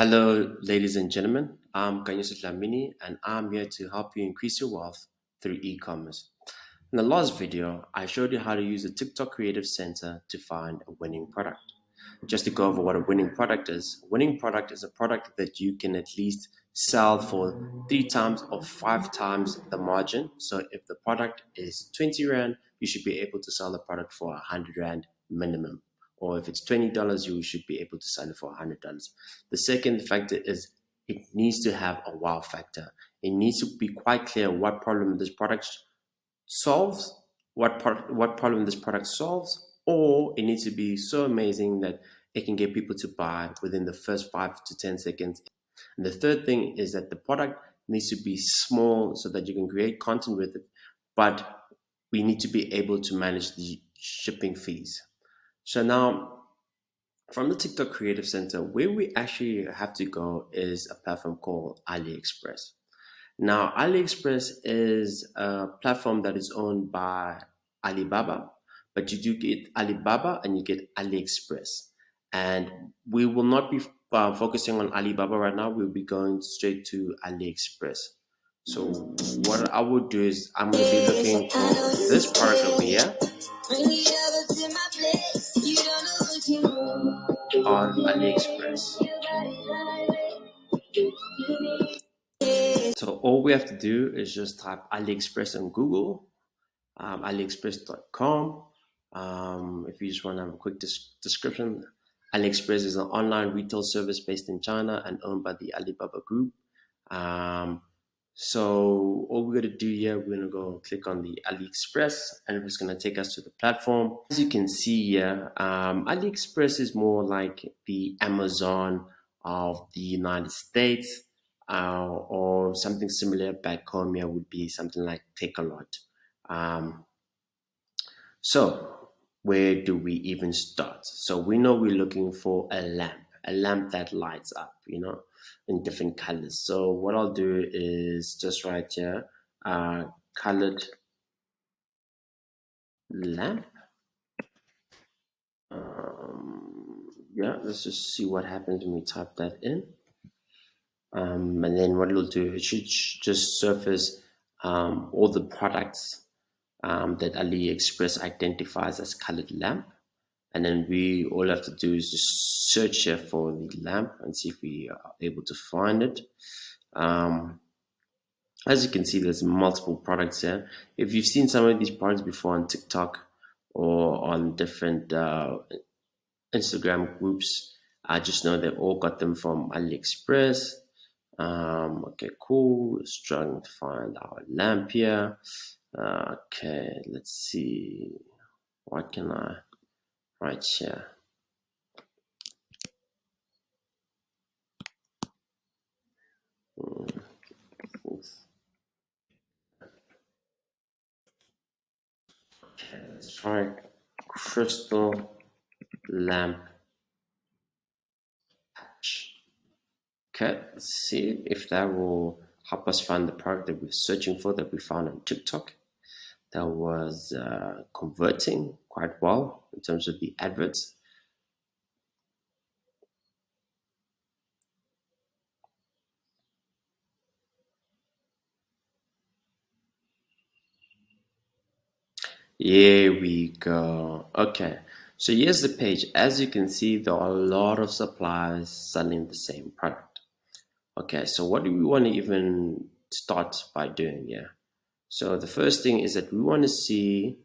Hello, ladies and gentlemen. I'm Kanyusi Lamini, and I'm here to help you increase your wealth through e-commerce. In the last video, I showed you how to use the TikTok Creative Center to find a winning product. Just to go over what a winning product is, a winning product is a product that you can at least sell for 3 times or 5 times the margin. So if the product is 20 Rand, you should be able to sell the product for 100 Rand minimum. Or if it's $20, you should be able to sell it for $100. The second factor is it needs to have a wow factor. It needs to be quite clear what problem this product solves, what problem this product solves, or it needs to be so amazing that it can get people to buy within the first 5 to 10 seconds. And the third thing is that the product needs to be small so that you can create content with it, but we need to be able to manage the shipping fees. So now, from the TikTok Creative Center, where we actually have to go is a platform called Aliexpress. Now, Aliexpress is a platform that is owned by Alibaba, but you do get Alibaba and you get Aliexpress. And we will not be focusing on Alibaba right now. We'll be going straight to Aliexpress. So what I would do is I'm going to be looking for this product over here on Aliexpress. So all we have to do is just type Aliexpress on Google, aliexpress.com. If you just want to have a quick description, Aliexpress is an online retail service based in China and owned by the Alibaba Group. So all we're going to do here, we're going to go click on the Aliexpress, and it's going to take us to the platform. As you can see here, Aliexpress is more like the Amazon of the United States, or something similar back home here would be something like Takealot. So where do we even start? So we know we're looking for a lamp that lights up, in different colors. So what I'll do is just write here, colored lamp. Yeah, let's just see what happens when we type that in. And then what it'll do, it should just surface all the products that AliExpress identifies as colored lamp. And then we all have to do is just search here for the lamp and see if we are able to find it. As you can see, there's multiple products here. If you've seen some of these products before on TikTok or on different Instagram groups, I just know they've all got them from AliExpress. Okay, cool. Let's try to find our lamp here. Okay, let's see. What can I write here? Okay, let's try crystal lamp patch. Okay, let's see if that will help us find the product that we're searching for, that we found on TikTok, that was converting quite well in terms of the adverts. Here we go. Okay, so here's the page. As you can see, there are a lot of suppliers selling the same product. Okay, so what do we want to even start by doing here? So the first thing is that we want to see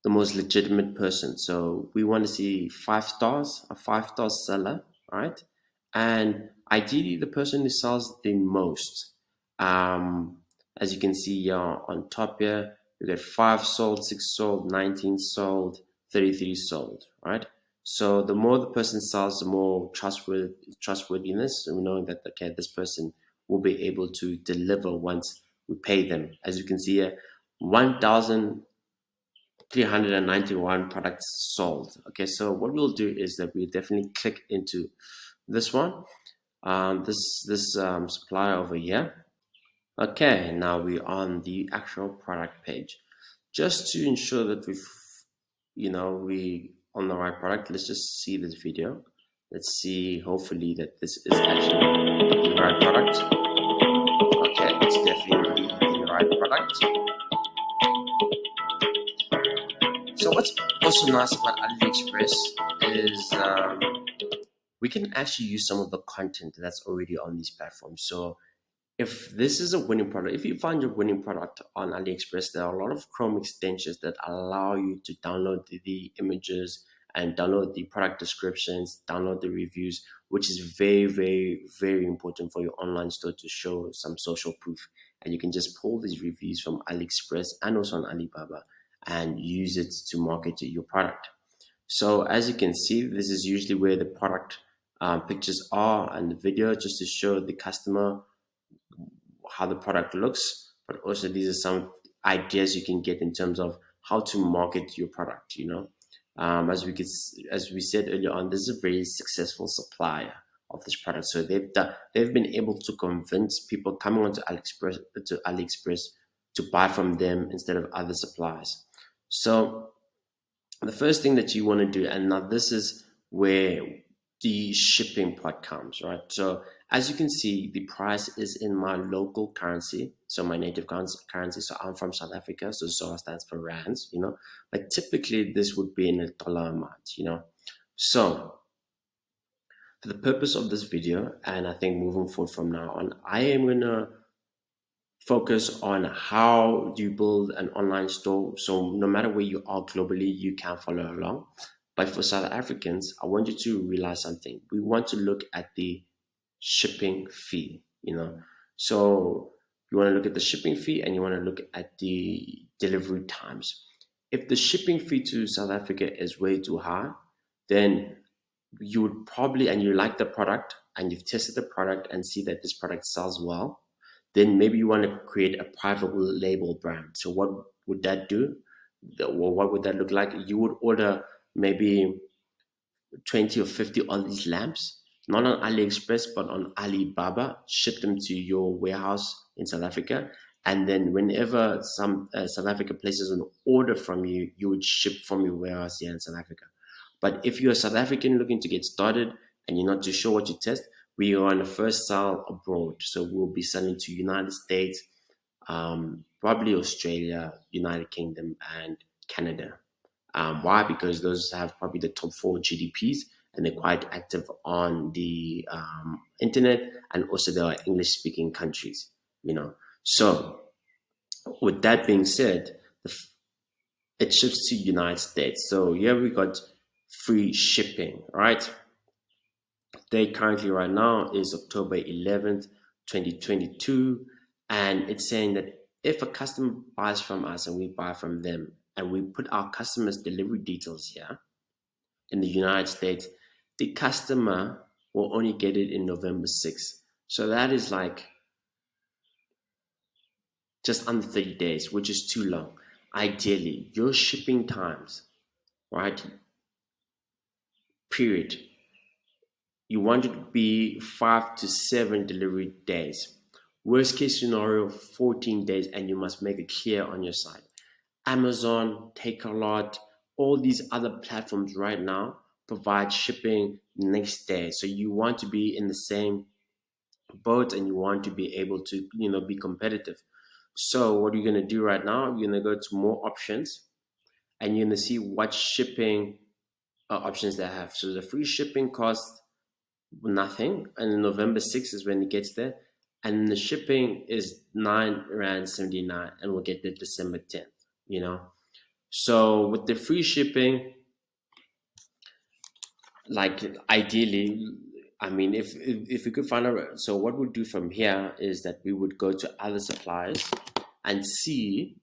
the most legitimate person. So we want to see 5 stars, a 5-star seller, right? And ideally the person who sells the most. As you can see here on top here, we got 5 sold, 6 sold, 19 sold, 33 sold, right? So the more the person sells, the more trustworthiness. So we know that, okay, this person will be able to deliver once we pay them. As you can see here, 1,391 products sold. Okay, so what we'll do is that we definitely click into this one, this supplier over here. Okay, now we're on the actual product page. Just to ensure that we on the right product, let's just see this video. Let's see, hopefully that this is actually the right product. Okay, it's definitely the right product. So what's also nice about AliExpress is we can actually use some of the content that's already on these platforms. So if this is a winning product, if you find your winning product on AliExpress, there are a lot of Chrome extensions that allow you to download the images and download the product descriptions, download the reviews, which is very, very, very important for your online store to show some social proof. And you can just pull these reviews from AliExpress and also on Alibaba and use it to market your product. So as you can see, this is usually where the product pictures are and the video, just to show the customer how the product looks, but also these are some ideas you can get in terms of how to market your product. As we said earlier on, this is a very successful supplier of this product, so they've been able to convince people coming onto AliExpress to buy from them instead of other suppliers. So the first thing that you want to do, and now this is where the shipping part comes, right? So as you can see, the price is in my local currency, so my native currency. So I'm from South Africa, so ZAR stands for rands. But typically this would be in a dollar amount. So for the purpose of this video, and I think moving forward from now on, I am gonna focus on how do you build an online store, so no matter where you are globally you can follow along. But for South Africans, I want you to realize something. We want to look at the shipping fee. So you want to look at the shipping fee and you want to look at the delivery times. If the shipping fee to South Africa is way too high, then you would probably, and you like the product and you've tested the product and see that this product sells well, then maybe you want to create a private label brand. So what would that do? Well, what would that look like? You would order maybe 20 or 50 of these lamps, not on AliExpress, but on Alibaba, ship them to your warehouse in South Africa. And then whenever some South Africa places an order from you, you would ship from your warehouse here in South Africa. But if you're a South African looking to get started and you're not too sure what to test, we are on the first sell abroad. So we'll be selling to United States, probably Australia, United Kingdom, and Canada. Why? Because those have probably the top 4 GDPs and they're quite active on the internet, and also there are English speaking countries. So with that being said, it ships to United States. So here we got free shipping, right? Date currently right now is October 11th, 2022. And it's saying that if a customer buys from us and we buy from them, and we put our customer's delivery details here in the United States, the customer will only get it in November 6th. So that is like just under 30 days, which is too long. Ideally, your shipping times, right? Period. You want it to be 5 to 7 delivery days. Worst case scenario, 14 days, and you must make it clear on your site. Amazon, Takealot, all these other platforms right now provide shipping next day. So you want to be in the same boat and you want to be able to, be competitive. So what you're going to do right now, you're going to go to more options and you're going to see what shipping options they have. So the free shipping costs nothing, and November 6th is when it gets there, and the shipping is 9 rand 79 and we'll get there December 10th. So with the free shipping, like ideally, I mean, if we could find out, so what we'll do from here is that we would go to other suppliers and see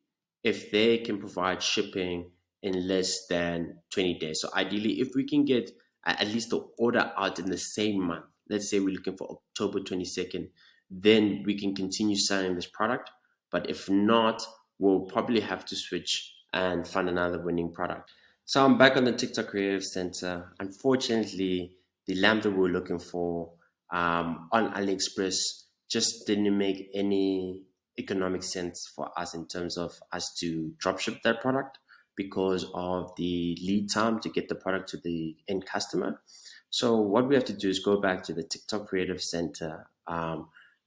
if they can provide shipping in less than 20 days. So ideally, if we can get at least the order out in the same month, let's say we're looking for October 22nd, then we can continue selling this product. But if not, we'll probably have to switch and find another winning product. So I'm back on the TikTok Creative Center. Unfortunately, the lamp that we were looking for on AliExpress just didn't make any economic sense for us in terms of us to dropship that product because of the lead time to get the product to the end customer. So what we have to do is go back to the TikTok Creative Center.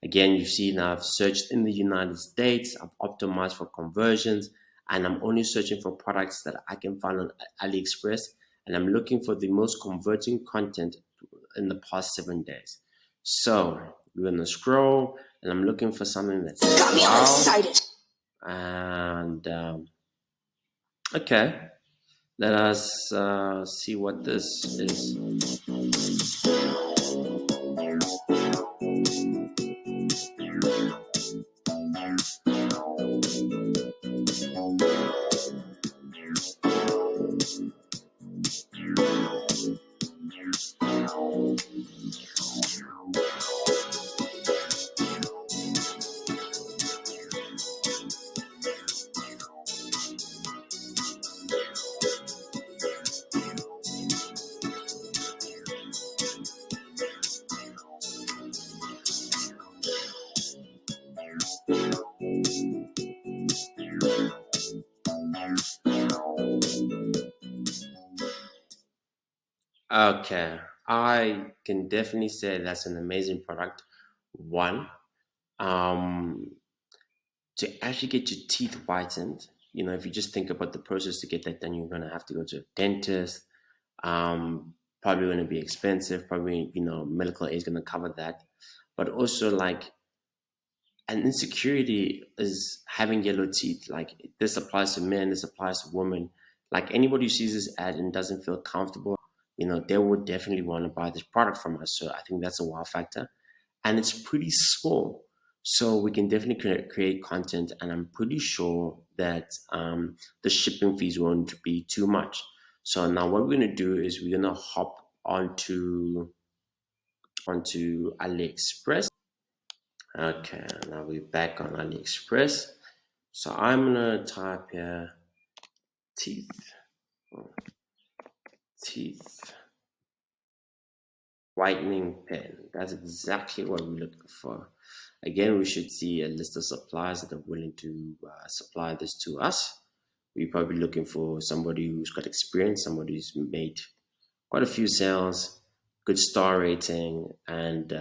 Again, you see now I've searched in the United States, I've optimized for conversions, and I'm only searching for products that I can find on Aliexpress, and I'm looking for the most converting content in the past 7 days. So we're gonna scroll, and I'm looking for something that's got me all excited. And okay, let us see what this is. Okay, I can definitely say that's an amazing product. One, um, to actually get your teeth whitened, if you just think about the process to get that done, you're gonna have to go to a dentist. Probably gonna be expensive. Probably, medical aid is gonna cover that. But also, like, an insecurity is having yellow teeth. Like, this applies to men, this applies to women. Like, anybody who sees this ad and doesn't feel comfortable, they would definitely want to buy this product from us. So I think that's a wow factor, and it's pretty small. So we can definitely create content, and I'm pretty sure that the shipping fees won't be too much. So now what we're gonna do is we're gonna hop onto AliExpress. Okay, now we're back on AliExpress. So I'm gonna type here teeth, teeth whitening pen. That's exactly what we're looking for. Again, we should see a list of suppliers that are willing to supply this to us. We're probably looking for somebody who's got experience, somebody who's made quite a few sales, good star rating, and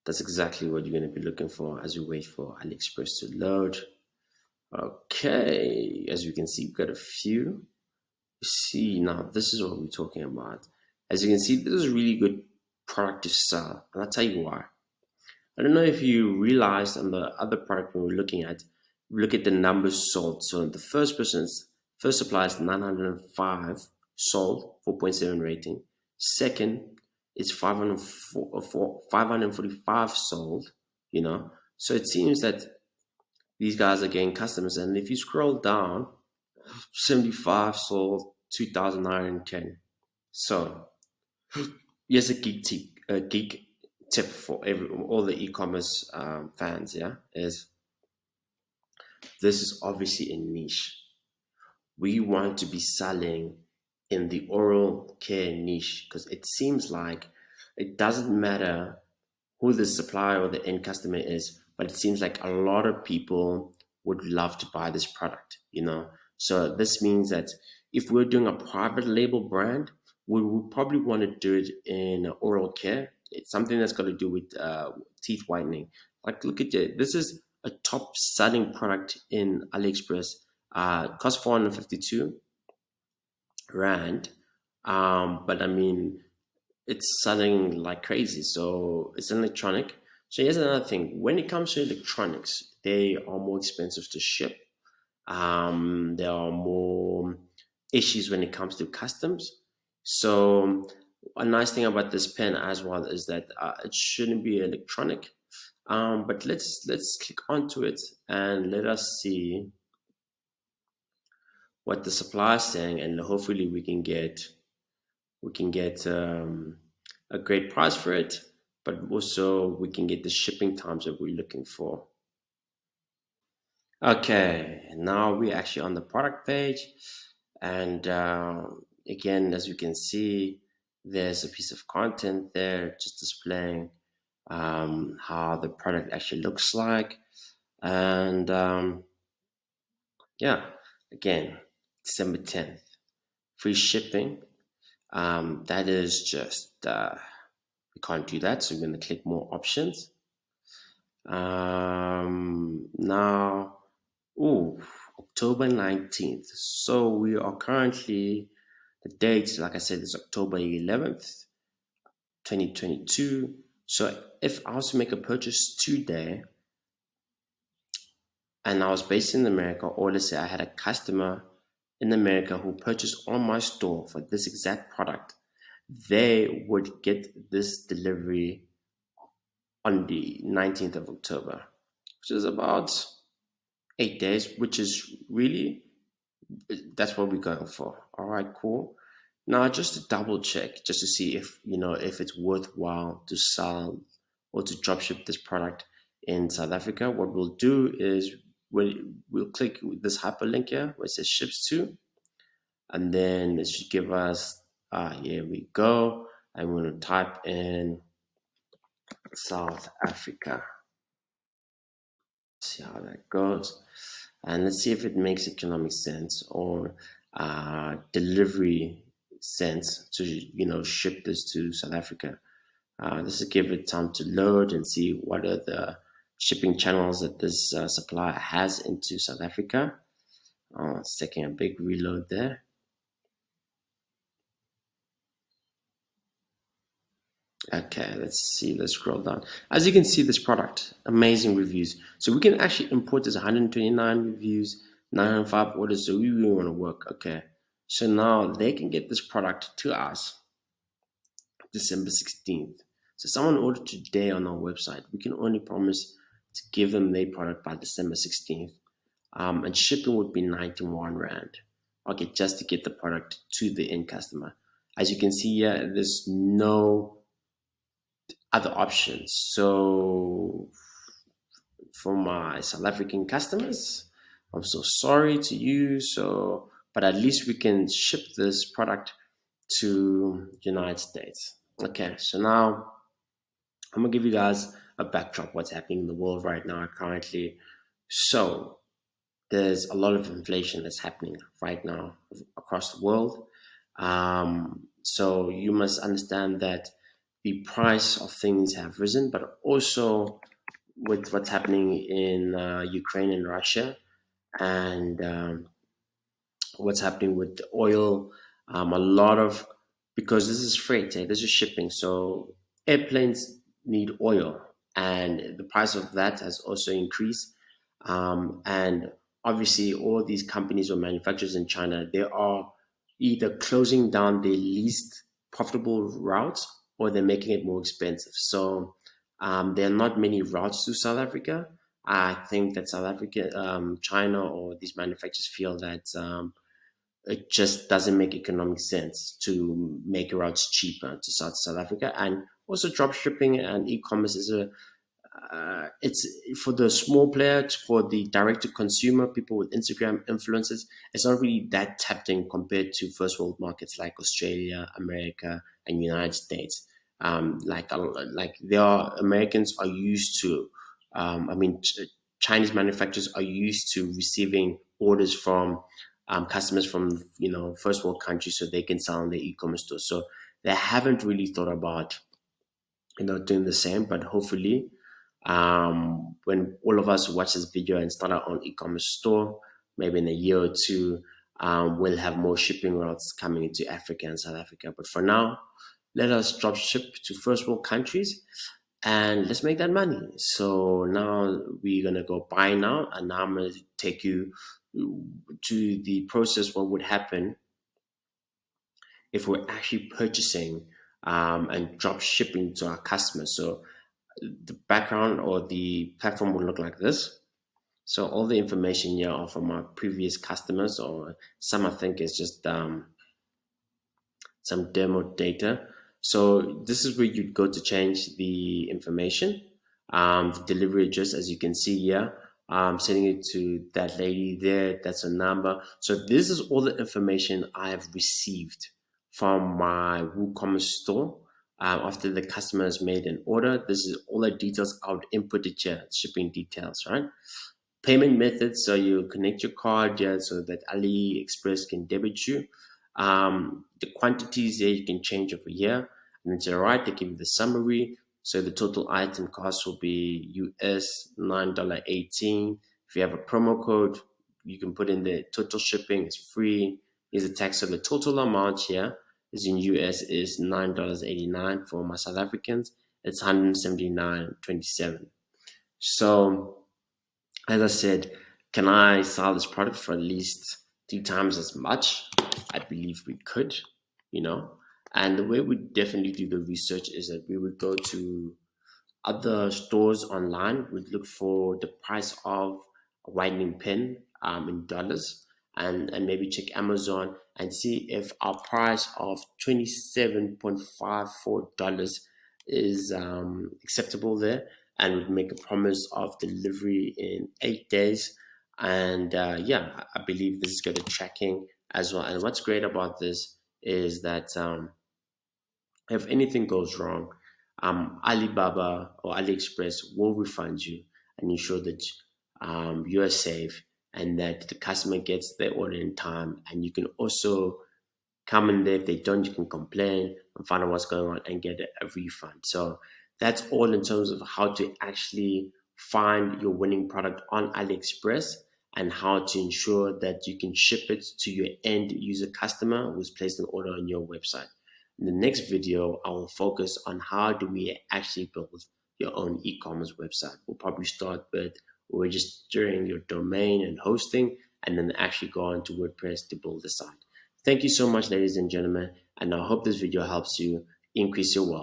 that's exactly what you're going to be looking for as we wait for AliExpress to load. Okay, as you can see, we've got a few. See, now this is what we're talking about. As you can see, this is a really good product to sell, and I'll tell you why. I don't know if you realized on the other product we were looking at, look at the numbers sold. So the first supply is 905 sold, 4.7 rating. Second, it's 545 sold, So it seems that these guys are getting customers. And if you scroll down, 75 sold, 2,910. So here's a geek tip for all the e-commerce fans. Yeah, is this is obviously a niche. We want to be selling in the oral care niche because it seems like it doesn't matter who the supplier or the end customer is, but it seems like a lot of people would love to buy this product. So this means that if we're doing a private label brand, we would probably want to do it in oral care. It's something that's got to do with teeth whitening. Like, look at it. This is a top selling product in AliExpress. Cost 452 rand. But I mean, it's selling like crazy. So it's an electronic. So here's another thing. When it comes to electronics, they are more expensive to ship. There are more issues when it comes to customs. So a nice thing about this pen as well is that it shouldn't be electronic. But let's click onto it and let us see what the supplier is saying, and hopefully we can get a great price for it, but also we can get the shipping times that we're looking for. Okay, now we're actually on the product page, and again, as you can see, there's a piece of content there just displaying how the product actually looks like, and yeah, again, December 10th, free shipping. That is just we can't do that, so we're going to click more options. Now, oh, October 19th. So we are currently, the date, like I said, is October 11th, 2022. So if I was to make a purchase today and I was based in America, or let's say I had a customer in America who purchased on my store for this exact product, they would get this delivery on the 19th of October, which is about 8 days, which is really, that's what we're going for. All right, cool. Now, just to double check, just to see if if it's worthwhile to sell or to dropship this product in South Africa, what we'll do is we'll click this hyperlink here where it says ships to, and then it should give us here we go. I'm going to type in South Africa. See how that goes, and let's see if it makes economic sense or delivery sense to ship this to South Africa. This will give it time to load and see what are the shipping channels that this supplier has into South Africa. It's taking a big reload there. Okay, let's see. Let's scroll down. As you can see, this product, amazing reviews. So we can actually import this 129 reviews, 905 orders. So we really want to work. Okay. So now they can get this product to us December 16th. So someone ordered today on our website. We can only promise to give them their product by December 16th. And shipping would be 91 Rand. Okay, just to get the product to the end customer. As you can see here, there's no other options. So for my South African customers, I'm so sorry to you. So, but at least we can ship this product to United States. Okay, so now I'm gonna give you guys a backdrop what's happening in the world right now currently. So there's a lot of inflation that's happening right now across the world. So you must understand that the price of things have risen, but also with what's happening in Ukraine and Russia, and what's happening with the oil. A lot of, because this is freight, this is shipping. So airplanes need oil, and the price of that has also increased. And obviously, all these companies or manufacturers in China, they are either closing down their least profitable routes or they're making it more expensive. So there are not many routes to South Africa. I think that South Africa, China, or these manufacturers feel that it just doesn't make economic sense to make routes cheaper to South Africa. And also, drop shipping and e-commerce is it's for the small players, for the direct to consumer people with Instagram influencers. It's not really that tempting compared to first world markets like Australia, America, and United States. Like there are Americans are used to, Chinese manufacturers are used to receiving orders from customers from first world countries, so they can sell on their e-commerce stores. So they haven't really thought about doing the same, but hopefully when all of us watch this video and start our own e-commerce store, maybe in a year or two, we'll have more shipping routes coming into Africa and South Africa. But for now, let us drop ship to first world countries and let's make that money. So now we're gonna go buy now, and now I'm gonna take you to the process. What would happen if we're actually purchasing and drop shipping to our customers? So the background or the platform will look like this. So all the information here are from our previous customers, or some I think is just some demo data. So this is where you'd go to change the information. The delivery address, as you can see here, sending it to that lady there. That's a number. So this is all the information I have received from my WooCommerce store. After the customer has made an order, this is all the details I would input it here, shipping details, right? Payment methods, so you connect your card here so that Aliexpress can debit you. The quantities there you can change over here. And then to the right, they give you the summary. So the total item cost will be US $9.18. If you have a promo code, you can put in the total shipping is free. Here's the tax. So the total amount here is in US is $9.89. For my South Africans, it's 179.27. So as I said, can I sell this product for at least 3 times as much? I believe we could, you know. And the way we definitely do the research is that we would go to other stores online. We'd look for the price of a whitening pen in dollars, and maybe check Amazon and see if our price of $27.54 is acceptable there, and we'd make a promise of delivery in 8 days. And yeah, I believe this is good at tracking as well. And what's great about this is that if anything goes wrong, Alibaba or Aliexpress will refund you and ensure that you are safe and that the customer gets their order in time. And you can also come in there. If they don't, you can complain and find out what's going on and get a refund. So that's all in terms of how to actually find your winning product on AliExpress and how to ensure that you can ship it to your end user customer who's placed an order on your website. In the next video, I will focus on how do we actually build your own e-commerce website. We'll probably start with registering your domain and hosting, and then actually go on to WordPress to build the site. Thank you so much, ladies and gentlemen, and I hope this video helps you increase your wealth.